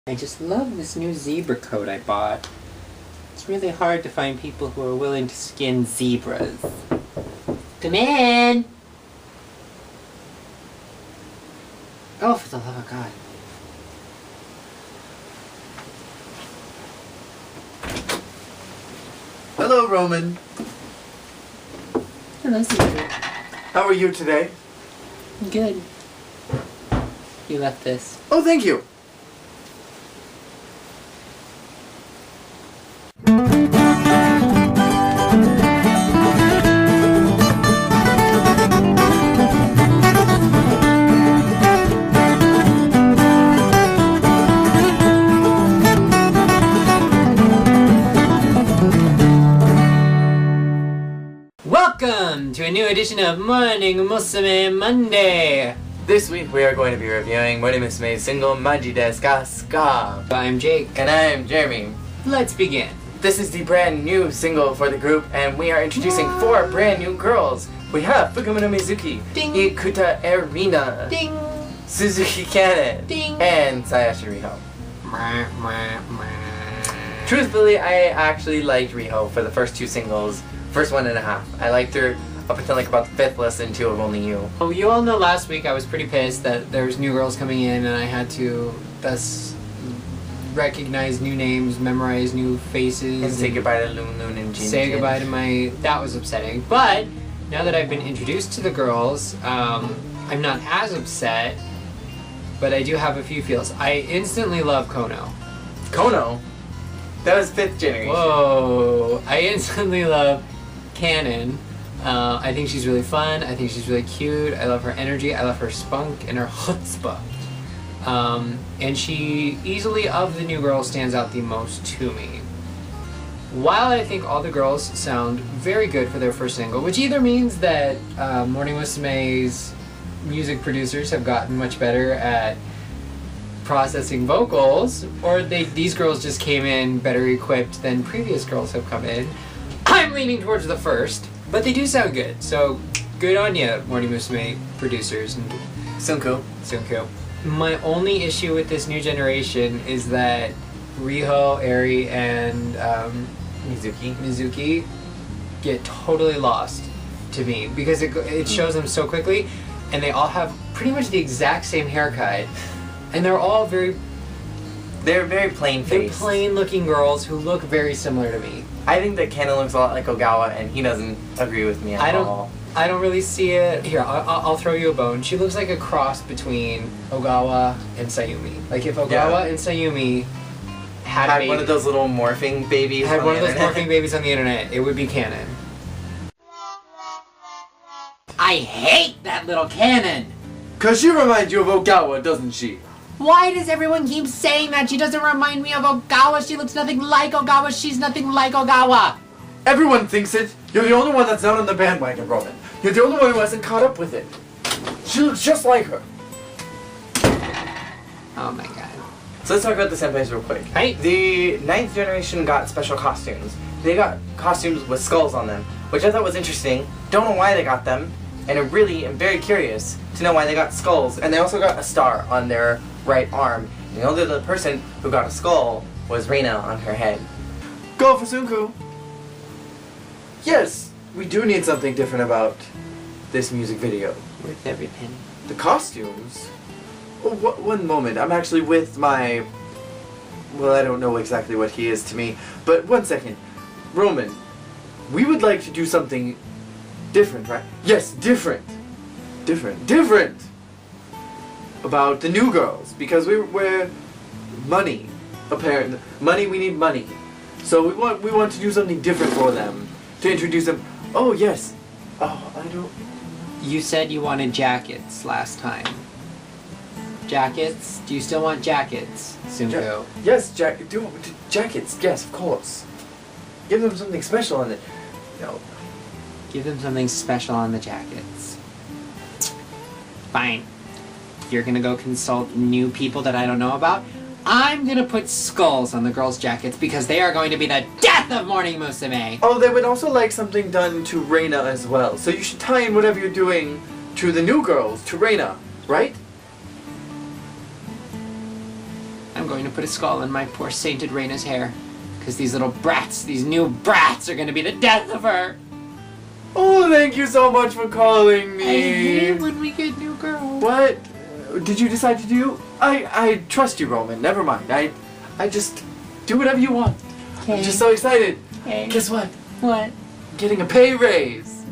I just love this new zebra coat I bought. It's really hard to find people who are willing to skin zebras. Come in! Oh, for the love of God. Hello, Roman. Hello, zebra. How are you today? Good. You left this. Oh, thank you. Welcome to a new edition of Morning Musume Monday! This week we are going to be reviewing Maji Desu single Maji Desu Ka Ska. I'm Jake. And I'm Jeremy. Let's begin. This is the brand new single for the group, and we are introducing 4 brand new girls. We have Fukumono Mizuki, Ding. Ikuta Erina, Ding! Suzuki Cannon, Ding! and Sayashi Riho. Truthfully, I actually liked Riho for the first 2 singles. First 1.5. I liked her up until like about the 5th listen to Of Only You. Oh, you all know last week I was pretty pissed that there was new girls coming in and I had to thus recognize new names, memorize new faces. And say goodbye to Loon Loon and Jin Say Jin. goodbye to my... That was upsetting. But, now that I've been introduced to the girls, I'm not as upset, but I do have a few feels. I instantly love Kono. Kono? That was 5th generation. Whoa! I instantly love Cannon. I think she's really fun. I think she's really cute. I love her energy. I love her spunk and her chutzpah. And she easily, of the new girls, stands out the most to me. While I think all the girls sound very good for their first single, which either means that Morning Musume's music producers have gotten much better at processing vocals, or these girls just came in better equipped than previous girls have come in. I'm leaning towards the first, but they do sound good, so good on you, Morning Musume producers and Sunko. My only issue with this new generation is that Riho, Eri, and Mizuki get totally lost to me because it shows them so quickly, and they all have pretty much the exact same haircut, and they're all very plain faced. They're plain looking girls who look very similar to me. I think that Cannon looks a lot like Ogawa, and he doesn't agree with me at all. I don't really see it. Here, I'll throw you a bone. She looks like a cross between Ogawa and Sayumi. Like if Ogawa and Sayumi had one of those little morphing babies morphing babies on the internet, it would be Cannon. I hate that little Cannon! 'Cause she reminds you of Ogawa, doesn't she? Why does everyone keep saying that? She doesn't remind me of Ogawa. She looks nothing like Ogawa. She's nothing like Ogawa. Everyone thinks it. You're the only one that's not on the bandwagon, Roman. You're the only one who hasn't caught up with it. She looks just like her. Oh my god. So let's talk about the senpais real quick. Hey. The 9th generation got special costumes. They got costumes with skulls on them, which I thought was interesting. Don't know why they got them, and I really am very curious to know why they got skulls. And they also got a star on their right arm. You know that the person who got a skull was Reina on her head. Go for Sunku! Yes, we do need something different about this music video. Worth every penny. The costumes? Oh, one moment, I'm actually with my... Well, I don't know exactly what he is to me, but one second. Roman, we would like to do something different, right? Yes, different! Different! About the new girls, because we're money, apparently. We need money. So we want to do something different for them. To introduce them. Oh, yes. Oh, I don't... You said you wanted jackets last time. Jackets? Do you still want jackets, Sunko? Yes, jackets, yes, of course. Give them something special on it. No. Give them something special on the jackets. Fine. You're gonna go consult new people that I don't know about. I'm gonna put skulls on the girls' jackets because they are going to be the death of Morning Musume! Oh, they would also like something done to Reina as well. So you should tie in whatever you're doing to the new girls, to Reina, right? going to put a skull in my poor sainted Reina's hair. Because these little brats, these new brats are going to be the death of her. Oh, thank you so much for calling me. I hate when we get new girls. What did you decide to do? I trust you, Roman. Never mind. I just do whatever you want. Okay. I'm just so excited. Okay. Guess what? What? I'm getting a pay raise.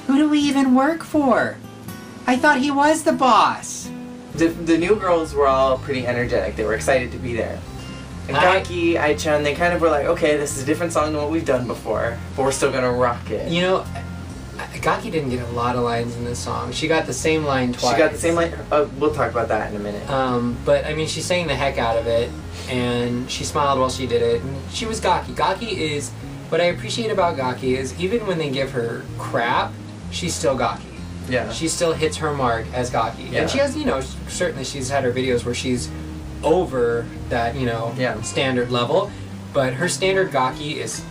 Who do we even work for? I thought he was the boss. The new girls were all pretty energetic. They were excited to be there. And Gaki, Ai-chan, they kind of were like, okay, this is a different song than what we've done before, but we're still gonna rock it. You know, Gaki didn't get a lot of lines in this song. She got the same line twice. She got the same line. We'll talk about that in a minute. But I mean, she sang the heck out of it, and she smiled while she did it. And she was Gaki. Gaki is what I appreciate about Gaki is even when they give her crap, she's still Gaki. Yeah. She still hits her mark as Gaki. Yeah. And she has, you know, certainly she's had her videos where she's over that, you know, standard level, but her standard Gaki is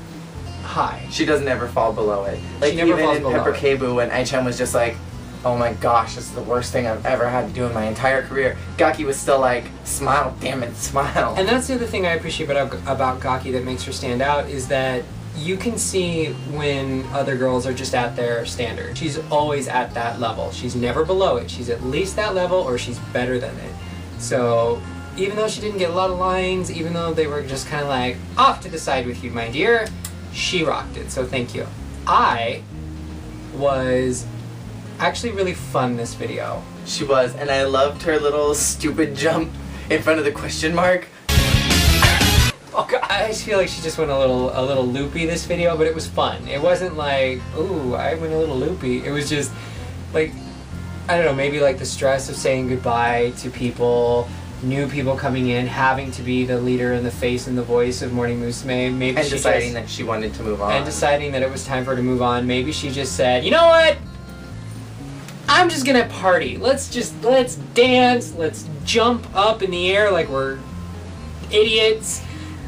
high. She doesn't ever fall below it. Like she never even falls in below Pepper it. K-Boo when Ai-chan was just like, oh my gosh, this is the worst thing I've ever had to do in my entire career. Gaki was still like, smile, damn it, smile. And that's the other thing I appreciate about Gaki that makes her stand out is that you can see when other girls are just at their standard. She's always at that level. She's never below it. She's at least that level or she's better than it. So even though she didn't get a lot of lines, even though they were just kind of like, off to the side with you, my dear, she rocked it, so thank you. I was actually really fun this video. She was, and I loved her little stupid jump in front of the question mark. Oh God, I just feel like she just went a little loopy this video, but it was fun. It wasn't like, ooh, I went a little loopy. It was just like, I don't know, maybe like the stress of saying goodbye to people, new people coming in, having to be the leader and the face and the voice of Morning Musume. Maybe And she deciding that she wanted to move on. And deciding that it was time for her to move on. Maybe she just said, you know what? I'm just gonna party. Let's dance. Let's jump up in the air like we're idiots.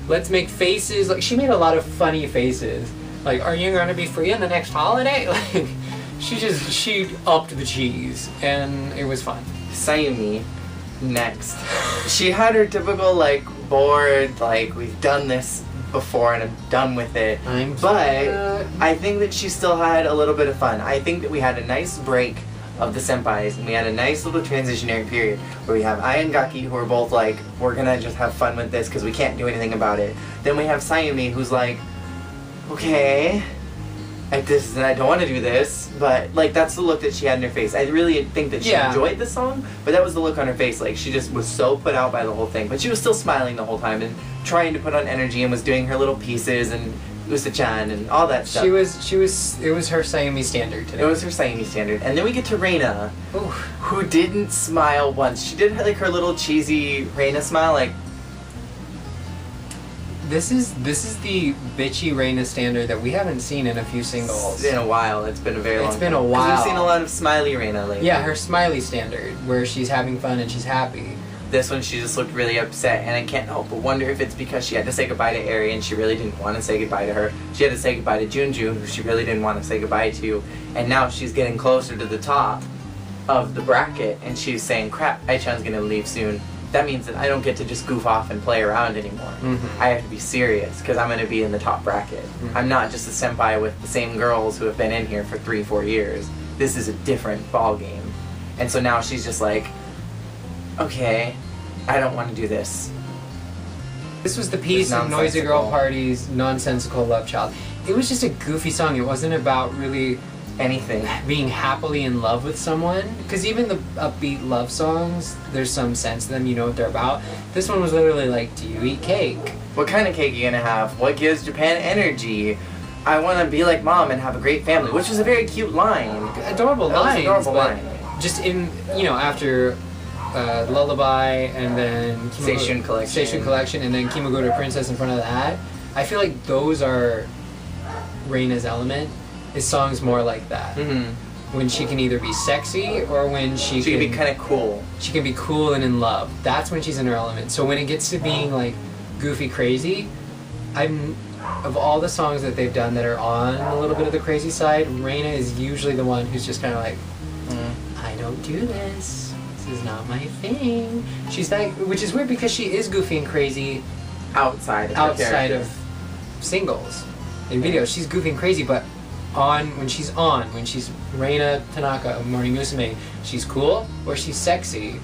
Let's make faces. Like, she made a lot of funny faces. Like, are you gonna be free on the next holiday? Like, she upped the cheese, and it was fun. Sayumi, next. She had her typical, like, bored, like, we've done this before and I'm done with it. But I think that she still had a little bit of fun. I think that we had a nice break of the senpais, and we had a nice little transitionary period where we have Ai and Gaki who are both like, we're gonna just have fun with this because we can't do anything about it. Then we have Sayumi who's like, okay, I don't want to do this, but like that's the look that she had in her face. I really think that she enjoyed the song, but that was the look on her face. Like she just was so put out by the whole thing, but she was still smiling the whole time and trying to put on energy and was doing her little pieces and Usa-chan and all that stuff. It was her Sayumi standard today. It was her Sayumi standard. And then we get to Reina, who didn't smile once. She did like her little cheesy Reina smile, like. This is the bitchy Reina standard that we haven't seen in a few singles. In a while. It's been a very long time. It's been a while. We've seen a lot of smiley Reina lately. Yeah, her smiley standard, where she's having fun and she's happy. This one, she just looked really upset, and I can't help but wonder if it's because she had to say goodbye to Eri and she really didn't want to say goodbye to her. She had to say goodbye to Junjun, who she really didn't want to say goodbye to, and now she's getting closer to the top of the bracket, and she's saying, crap, Ai-chan's gonna leave soon. That means that I don't get to just goof off and play around anymore. Mm-hmm. I have to be serious, because I'm gonna be in the top bracket. Mm-hmm. I'm not just a senpai with the same girls who have been in here for 3-4 years. This is a different ball game. And so now she's just like, okay, I don't want to do this. This was the piece of Noisy Girl Party's Nonsensical Love Child. It was just a goofy song. It wasn't about really anything. Being happily in love with someone. Because even the upbeat love songs, there's some sense to them, you know what they're about. This one was literally like, do you eat cake? What kind of cake are you gonna have? What gives Japan energy? I want to be like mom and have a great family, which was a very cute line. Adorable line. Adorable line. Just in, you know, after Lullaby and then Seishun Collection and then Kimagure Princess in front of that, I feel like those are Reina's element. Is songs more like that. Mm-hmm. When she can either be sexy or when she can be kind of cool. She can be cool and in love. That's when she's in her element. So when it gets to being like goofy crazy, of all the songs that they've done that are on a little bit of the crazy side, Reina is usually the one who's just kind of like, don't do this. This is not my thing. She's like, which is weird because she is goofy and crazy outside of singles and videos. She's goofy and crazy, but when she's Reina Tanaka of Morning Musume, she's cool or she's sexy.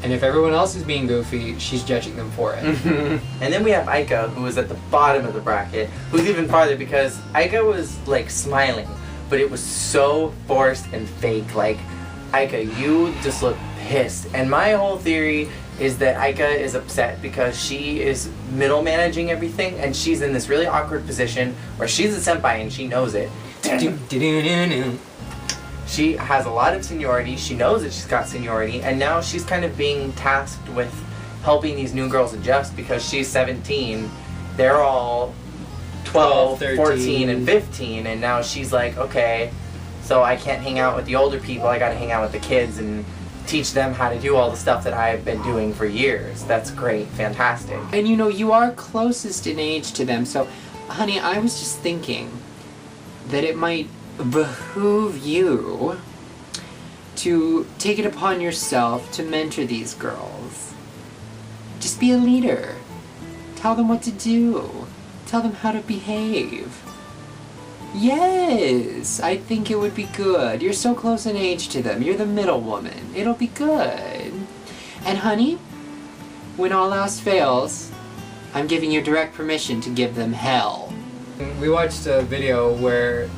And if everyone else is being goofy, she's judging them for it. And then we have Aika, who was at the bottom of the bracket, who's even farther because Aika was like smiling, but it was so forced and fake. Like, Aika, you just look pissed. And my whole theory is that Aika is upset because she is middle managing everything, and she's in this really awkward position where she's a senpai and she knows it. She has a lot of seniority, she knows that she's got seniority, and now she's kind of being tasked with helping these new girls adjust because she's 17. They're all 12, 14, and 15, and now she's like, okay, so I can't hang out with the older people, I gotta hang out with the kids and teach them how to do all the stuff that I've been doing for years. That's great, fantastic. And you know, you are closest in age to them, so honey, I was just thinking that it might behoove you to take it upon yourself to mentor these girls. Just be a leader. Tell them what to do. Tell them how to behave. Yes, I think it would be good. You're so close in age to them. You're the middle woman. It'll be good. And honey, when all else fails, I'm giving you direct permission to give them hell. We watched a video where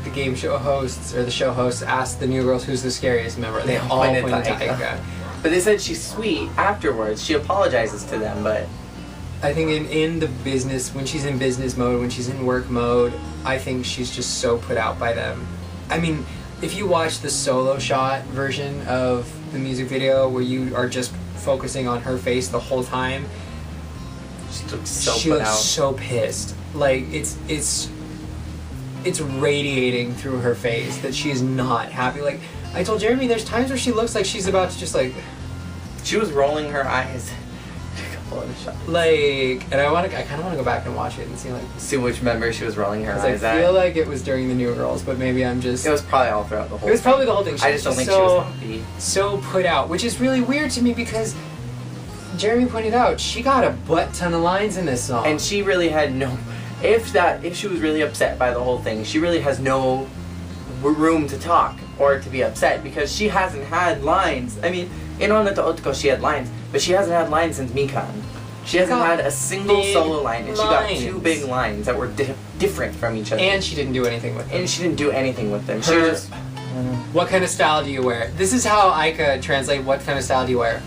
the game show hosts, or the show hosts, asked the new girls who's the scariest member. They all pointed to Aika. But they said she's sweet afterwards. She apologizes to them, but I think in the business, when she's in business mode, when she's in work mode, I think she's just so put out by them. I mean, if you watch the solo shot version of the music video where you are just focusing on her face the whole time, she looks so pissed. Like, it's radiating through her face that she is not happy. Like, I told Jeremy, there's times where she looks like she's about to just like... She was rolling her eyes. Like, and I kind of want to go back and watch it and see which member she was rolling her eyes at. I feel like it was during the New Girls, but maybe I'm just... It was probably all throughout the whole thing. It was probably the whole thing. I just don't think she was happy. So put out, which is really weird to me because Jeremy pointed out, she got a butt ton of lines in this song. And she really had no... If she was really upset by the whole thing, she really has no room to talk or to be upset because she hasn't had lines. I mean, in Onato Otoko she had lines, but she hasn't had lines since Mikan. She hasn't had a single solo line, and she got two big lines that were different from each other. And she didn't do anything with them. And she didn't do anything with them. She just... What kind of style do you wear? This is how Aika translate what kind of style do you wear.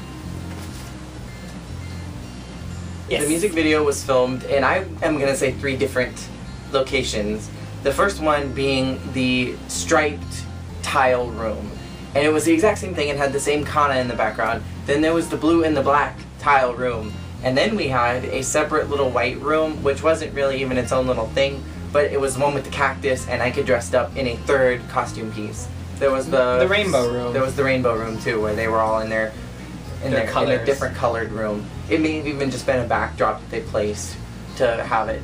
Yes. The music video was filmed in, I am going to say, 3 different locations. The first one being the striped tile room. And it was the exact same thing. It had the same kana in the background. Then there was the blue and the black tile room. And then we had a separate little white room, which wasn't really even its own little thing, but it was the one with the cactus, and Aika dressed up in a third costume piece. There was the rainbow room. There was the rainbow room too, where they were all in their colors. In a different colored room. It may have even just been a backdrop that they placed to have it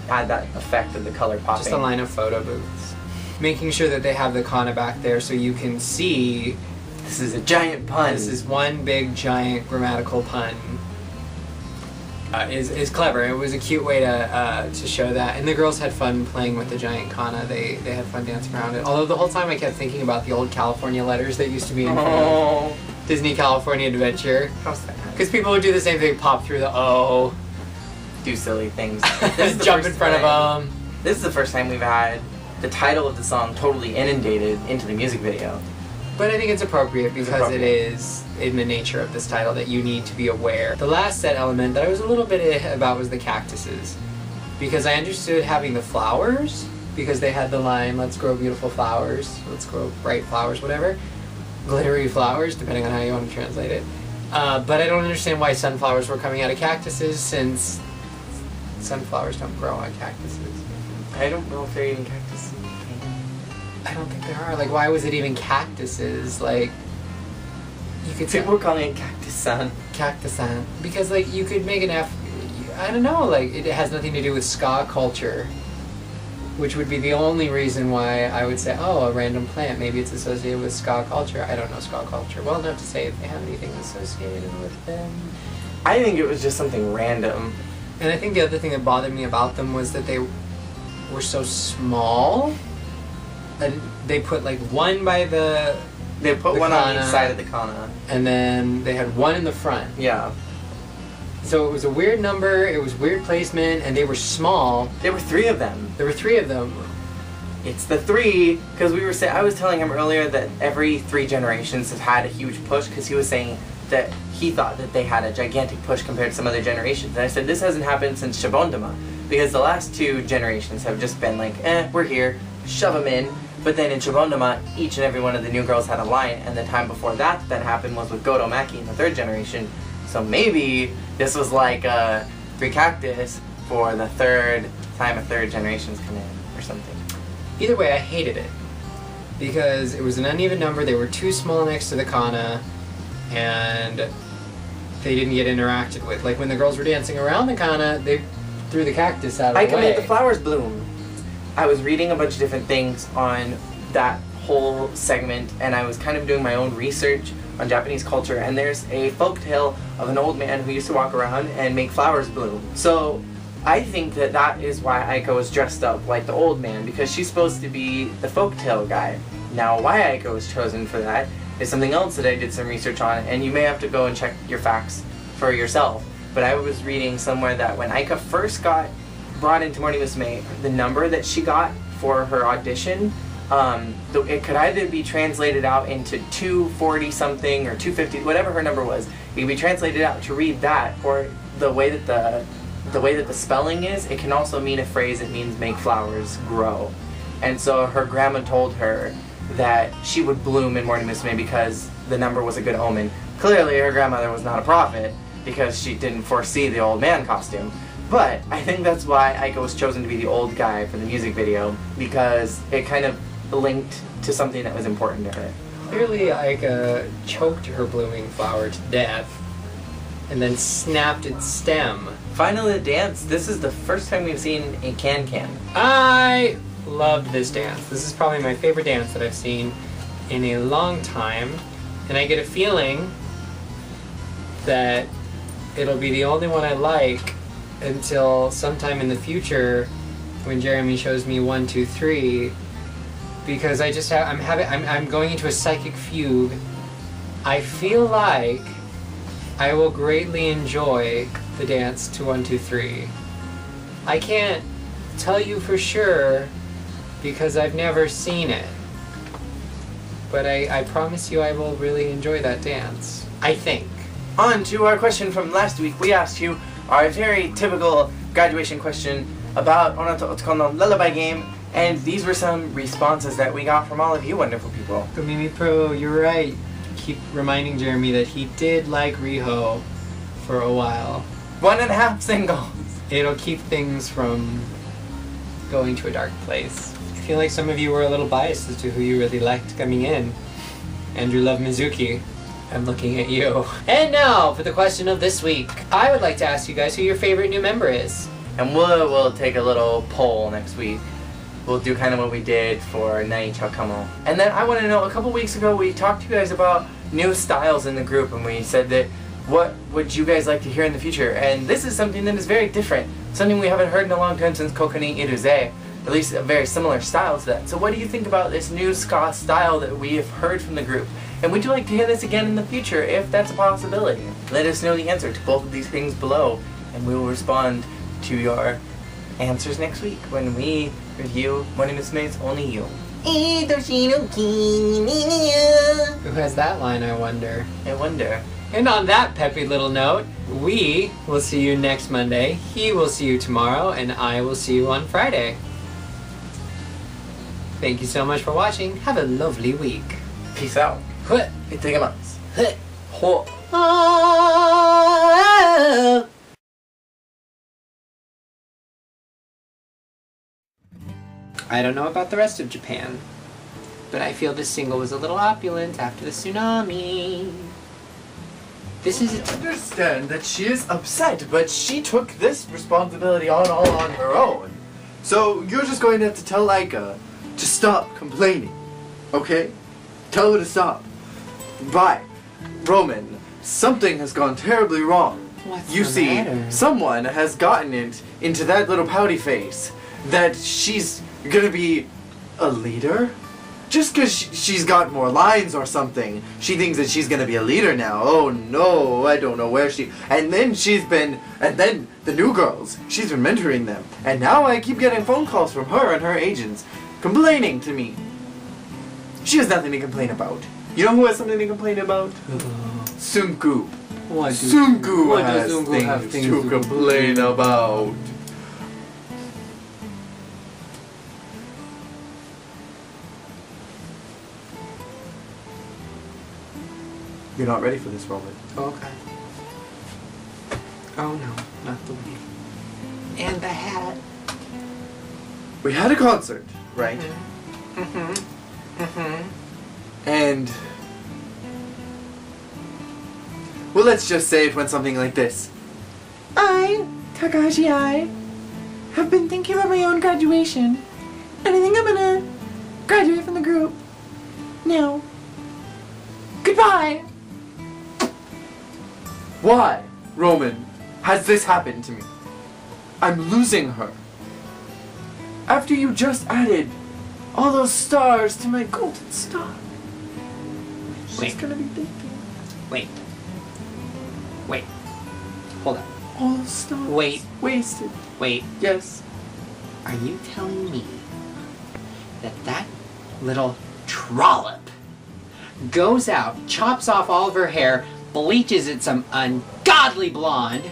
add that effect of the color popping. Just a line of photo booths. Making sure that they have the kana back there so you can see... This is a giant pun. This is one big giant grammatical pun. Is clever. It was a cute way to show that. And the girls had fun playing with the giant kana. They had fun dancing around it. Although the whole time I kept thinking about the old California letters that used to be in front of Disney California Adventure. How's that? Because people would do the same thing, pop through the O. Do silly things. Jump in front of them. This is the first time we've had the title of the song totally inundated into the music video. But I think it's appropriate because it is in the nature of this title that you need to be aware. The last set element that I was a little bit about was the cactuses. Because I understood having the flowers, because they had the line, let's grow beautiful flowers, let's grow bright flowers, whatever. Glittery flowers, depending on how you want to translate it. But I don't understand why sunflowers were coming out of cactuses, since sunflowers don't grow on cactuses. I don't know if they're even cactuses. I don't think there are. Like, why was it even cactuses? Like, you could say... People were calling it cactus-san. Cactus-san. Because, like, you could make an I don't know, like, it has nothing to do with ska culture. which would be the only reason why I would say, oh, a random plant, maybe it's associated with ska culture. I don't know ska culture well enough to say if they have anything associated with them. I think it was just something random. And I think the other thing that bothered me about them was that they were so small. And they put like one by the... They put one on each side of the kana. And then they had one in the front. Yeah. So it was a weird number, it was weird placement, and they were small. There were 3 of them. There were 3 of them. It's the 3, because I was telling him earlier that every 3 generations have had a huge push, because he was saying that he thought that they had a gigantic push compared to some other generations. And I said, this hasn't happened since Shabondama, because the last 2 generations have just been like, we're here, shove them in. But then in Shabondama, each and every one of the new girls had a line, and the time before that happened was with Goto Maki in the 3rd generation. So maybe this was like a free cactus for the 3rd time a 3rd generation's come in, or something. Either way, I hated it. Because it was an uneven number, they were too small next to the kana, and they didn't get interacted with. Like when the girls were dancing around the kana, they threw the cactus out of the way. I made the flowers bloom. I was reading a bunch of different things on that whole segment, and I was kind of doing my own research on Japanese culture, and there's a folktale of an old man who used to walk around and make flowers bloom. So I think that is why Aiko was dressed up like the old man, because she's supposed to be the folktale guy. Now why Aiko was chosen for that is something else that I did some research on, and you may have to go and check your facts for yourself. But I was reading somewhere that when Aika first got brought into Morning Musume, the number that she got for her audition, it could either be translated out into 240 something or 250, whatever her number was. It could be translated out to read that, or the way that the spelling is, it can also mean a phrase that means make flowers grow. And so her grandma told her that she would bloom in Morning Musume because the number was a good omen. Clearly her grandmother was not a prophet, because she didn't foresee the old man costume. But I think that's why Aiko was chosen to be the old guy for the music video, because it kind of linked to something that was important to her. Clearly Aika choked her blooming flower to death, and then snapped its stem. Finally the dance. This is the first time we've seen a can-can. I loved this dance. This is probably my favorite dance that I've seen in a long time, and I get a feeling that it'll be the only one I like until sometime in the future when Jeremy shows me 1, 2, 3, because I just have, I'm going into a psychic fugue. I feel like I will greatly enjoy the dance to 1, 2, 3. I can't tell you for sure because I've never seen it, but I promise you I will really enjoy that dance, I think. On to our question from last week. We asked you our very typical graduation question about Onato Otoko no Lullaby game, and these were some responses that we got from all of you wonderful people. Mimi Pro, you're right. Keep reminding Jeremy that he did like Riho for a while. 1.5 singles. It'll keep things from going to a dark place. I feel like some of you were a little biased as to who you really liked coming in. Andrew Love Mizuki, I'm looking at you. And now for the question of this week. I would like to ask you guys who your favorite new member is. And we'll take a little poll next week. We'll do kind of what we did for Nai Chakamo. And then I want to know, a couple weeks ago we talked to you guys about new styles in the group, and we said that what would you guys like to hear in the future? And this is something that is very different. Something we haven't heard in a long time since Kokoni Iruze. At least a very similar style to that. So what do you think about this new ska style that we have heard from the group? And would you like to hear this again in the future, if that's a possibility? Let us know the answer to both of these things below, and we will respond to your answers next week when we review Morning Musume's Only You. Who has that line, I wonder? I wonder. And on that peppy little note, we will see you next Monday, he will see you tomorrow, and I will see you on Friday. Thank you so much for watching. Have a lovely week. Peace out. いってきます。ほ。I don't know about the rest of Japan, but I feel this single was a little opulent after the tsunami. This is I understand that she is upset, but she took this responsibility all on her own. So you're just going to have to tell Aika to stop complaining. Okay? Tell her to stop. Bye. Roman, something has gone terribly wrong. What's You the see, matter? someone has gotten it into that little pouty face that she's gonna be a leader? Just because she's got more lines or something, she thinks that she's gonna be a leader now. Oh no, I don't know where she... And then the new girls, she's been mentoring them. And now I keep getting phone calls from her and her agents complaining to me. She has nothing to complain about. You know who has something to complain about? Sunku. Sunku has things to complain about. You're not ready for this, Roman. Okay. Oh no, not the wig. And the hat. We had a concert, right? And... well, let's just say it went something like this. I, Takahashi, have been thinking about my own graduation. And I think I'm gonna graduate from the group. Now. Goodbye! Why, Roman, has this happened to me? I'm losing her. After you just added all those stars to my golden star. She's Wait. gonna be thinking. Wait. Hold on. All those stars. Wait. Wasted. Wait. Yes. Are you telling me that little trollop goes out, chops off all of her hair, bleaches it some ungodly blonde,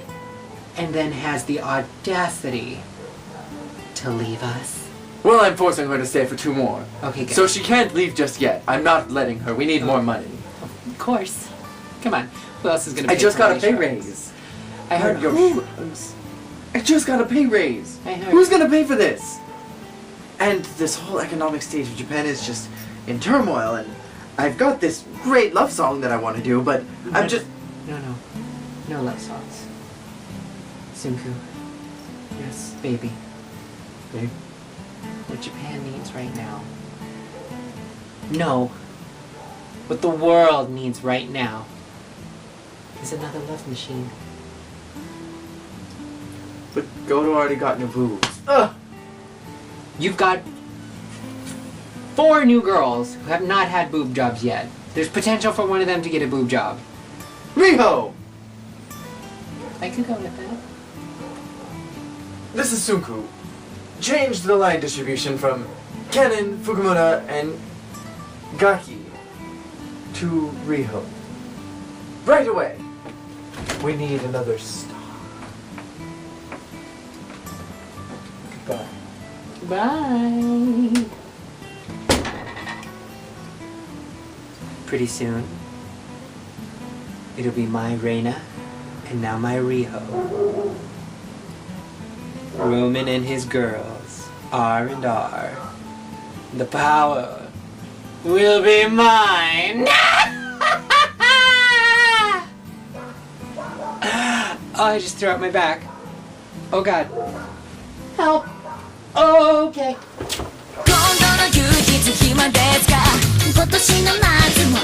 and then has the audacity to leave us? Well, I'm forcing her to stay for 2 more. Okay, good. So she can't leave just yet. I'm not letting her. We need more money. Of course. Come on. Who else is gonna pay I just for got my a pay shows? raise. I heard your shoes. I just got a pay raise. I heard. Who's gonna pay for this? And this whole economic stage of Japan is just in turmoil, and I've got this great love song that I want to do, but I'm just... No love songs. Sunku. Yes, baby. Babe? What Japan needs right now. No. What the world needs right now is another love machine. But Goto already got new boobs. Ugh! You've got 4 new girls who have not had boob jobs yet. There's potential for one of them to get a boob job. Riho! I could go with that. This is Sunku. Change the line distribution from Kennen, Fukumura, and Gaki to Riho. Right away! We need another star. Goodbye. Bye. Pretty soon, it'll be my Reina and now my Riho. Roman and his girls, R&R. The power will be mine. Oh, I just threw out my back. Oh God. Help. Okay. 今度の休日暇ですか今年の夏も